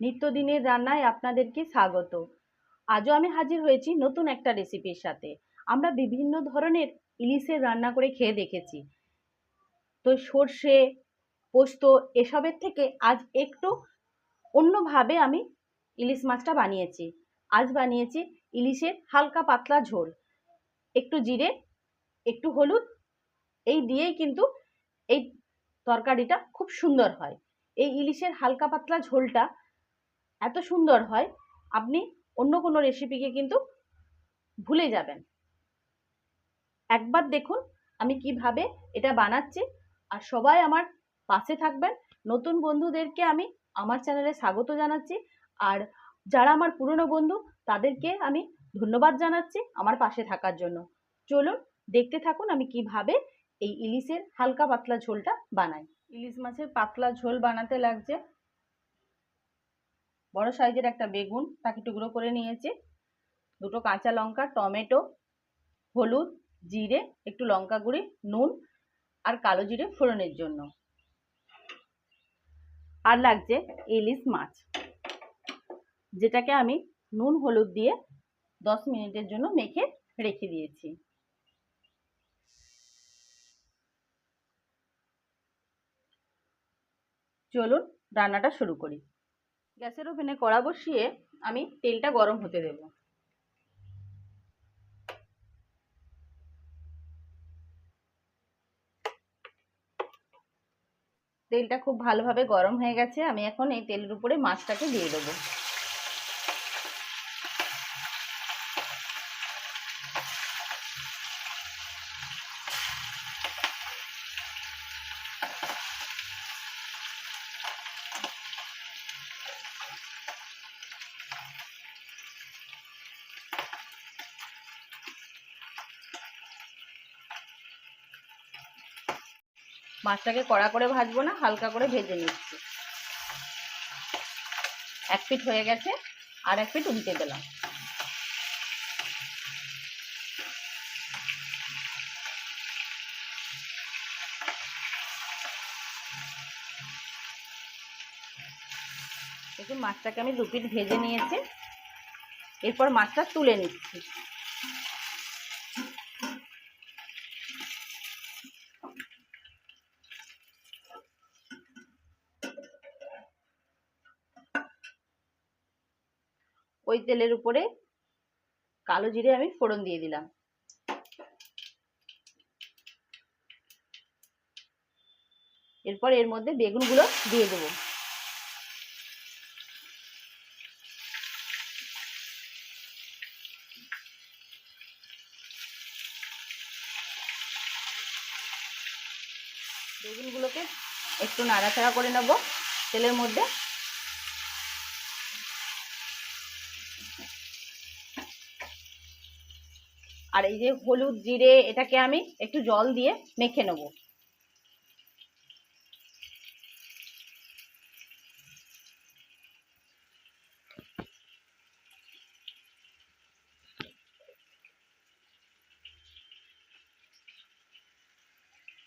নিত্যদিনের রান্নায় আপনাদেরকে স্বাগত। আজও আমি হাজির হয়েছি নতুন একটা রেসিপির সাথে। আমরা বিভিন্ন ধরনের ইলিশের রান্না করে খেয়ে দেখেছি, তো সর্ষে, পোস্ত এসবের থেকে আজ একটু অন্যভাবে আমি ইলিশ মাছটা বানিয়েছি। আজ বানিয়েছি ইলিশের হালকা পাতলা ঝোল। একটু জিরে, একটু হলুদ, এই দিয়েই কিন্তু এই তরকারিটা খুব সুন্দর হয়। এই ইলিশের হালকা পাতলা ঝোলটা এত সুন্দর হয়, আপনি অন্য কোনো রেসিপিকে কিন্তু ভুলে যাবেন। একবার দেখুন আমি কিভাবে এটা বানাচ্ছি, আর সবাই আমার পাশে থাকবেন। নতুন বন্ধুদেরকে আমি আমার চ্যানেলে স্বাগত জানাচ্ছি, আর যারা আমার পুরনো বন্ধু তাদেরকে আমি ধন্যবাদ জানাচ্ছি আমার পাশে থাকার জন্য। চলুন দেখতে থাকুন আমি কিভাবে এই ইলিশের হালকা পাতলা ঝোলটা বানাই। ইলিশ মাছের পাতলা ঝোল বানাতে লাগছে বড় সাইজের একটা বেগুন, তাকে টুকরো করে নিয়েছি, দুটো কাঁচা লঙ্কা, টমেটো, হলুদ, জিরে, একটু লঙ্কা গুঁড়ি, নুন আর কালো জিরে ফোড়নের জন্য। আর লাগছে ইলিশ মাছ, যেটাকে আমি নুন হলুদ দিয়ে 10 মিনিটের জন্য মেখে রেখে দিয়েছি। চলুন রান্নাটা শুরু করি। গ্যাসের ওভেনে কড়া বসিয়ে আমি তেলটা গরম হতে দেব। তেলটা খুব ভালোভাবে গরম হয়ে গেছে, আমি এখন এই তেলের উপরে মাছটাকে দিয়ে দেবো। মাছটাকে কড়া করে ভাজবো না, হালকা করে ভেজে নিচ্ছি। এক পিঠ হয়ে গেছে, আর এক পিঠ উল্টে দিলাম। দেখুন মাছটাকে আমি দু পিঠ ভেজে নিয়েছি। এরপর মাছটা তুলে নিচ্ছি। ওই তেলের উপরে কালো জিরে আমি ফোড়ন দিয়ে দিলাম। এরপর এর মধ্যে বেগুনগুলো দিয়ে দেবো। বেগুনগুলোকে একটু নাড়াচাড়া করে নেব তেলের মধ্যে। আর এই যে হলুদ জিরে, এটাকে আমি একটু জল দিয়ে মেখে নেব।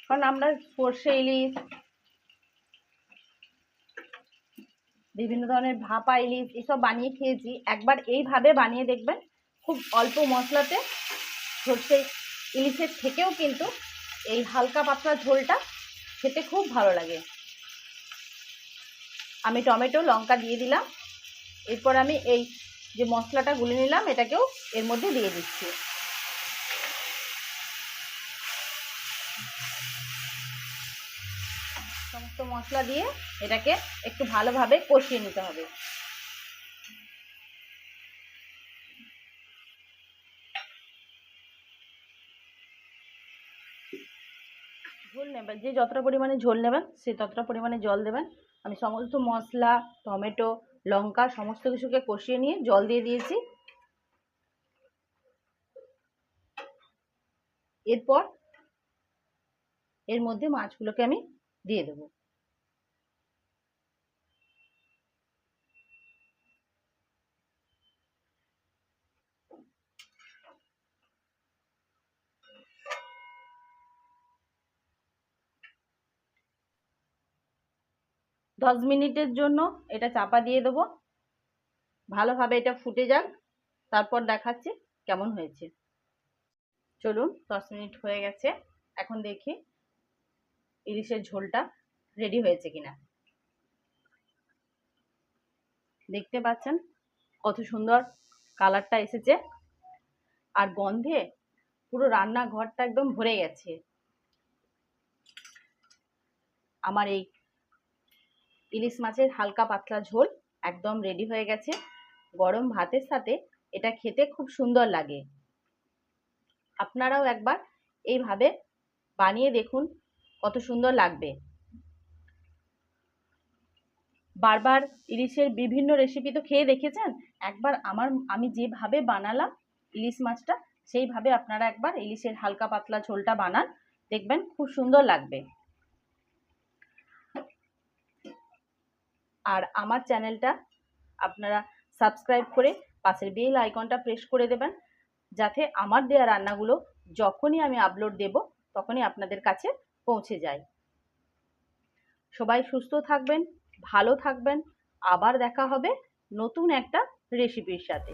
কারণ আমরা সর্ষে ইলিশ, বিভিন্ন ধরনের ভাপা ইলিশ এসব বানিয়ে খেয়েছি, একবার এইভাবে বানিয়ে দেখবেন। খুব অল্প মশলাতে সর্ষে ইলিশের থেকেও কিন্তু এই হালকা পাতলা ঝোলটা খেতে খুব ভালো লাগে। আমি টমেটো লঙ্কা দিয়ে দিলাম। এরপর আমি এই যে মশলাটা গুলে নিলাম এটাকেও এর মধ্যে দিয়ে দিচ্ছি। সমস্ত মশলা দিয়ে এটাকে একটু ভালোভাবে কষিয়ে নিতে হবে। ঝোল নেবেন, যে যতটা পরিমাণে ঝোল নেবেন সে ততটা পরিমাণে জল দেবেন। আমি সমস্ত মশলা, টমেটো, লঙ্কা সমস্ত কিছুকে কষিয়ে নিয়ে জল দিয়ে দিয়েছি। এরপর এর মধ্যে মাছগুলোকে আমি দিয়ে দেবো। 10 মিনিটের জন্য এটা চাপা দিয়ে দেবো, ভালোভাবে এটা ফুটে যাক, তারপর দেখাচ্ছি কেমন হয়েছে। চলুন 10 মিনিট হয়ে গেছে, এখন দেখি ইলিশের ঝোলটা রেডি হয়েছে কিনা। দেখতে পাচ্ছেন কত সুন্দর কালারটা এসেছে, আর গন্ধে পুরো রান্নাঘরটা একদম ভরে গেছে। আমার এই ইলিশ মাছের হালকা পাতলা ঝোল একদম রেডি হয়ে গেছে। গরম ভাতের সাথে এটা খেতে খুব সুন্দর লাগে। আপনারাও একবার এইভাবে বানিয়ে দেখুন, কত সুন্দর লাগবে। বারবার ইলিশের বিভিন্ন রেসিপি তো খেয়ে দেখেছেন, একবার আমি যেভাবে বানালাম ইলিশ মাছটা, সেইভাবে আপনারা একবার ইলিশের হালকা পাতলা ঝোলটা বানান, দেখবেন খুব সুন্দর লাগবে। আর আমার চ্যানেলটা আপনারা সাবস্ক্রাইব করে পাশের বেল আইকনটা প্রেস করে দেবেন, যাতে আমার দেওয়া রান্নাগুলো যখনই আমি আপলোড দেব তখনই আপনাদের কাছে পৌঁছে যায়। সবাই সুস্থ থাকবেন, ভালো থাকবেন, আবার দেখা হবে নতুন একটা রেসিপির সাথে।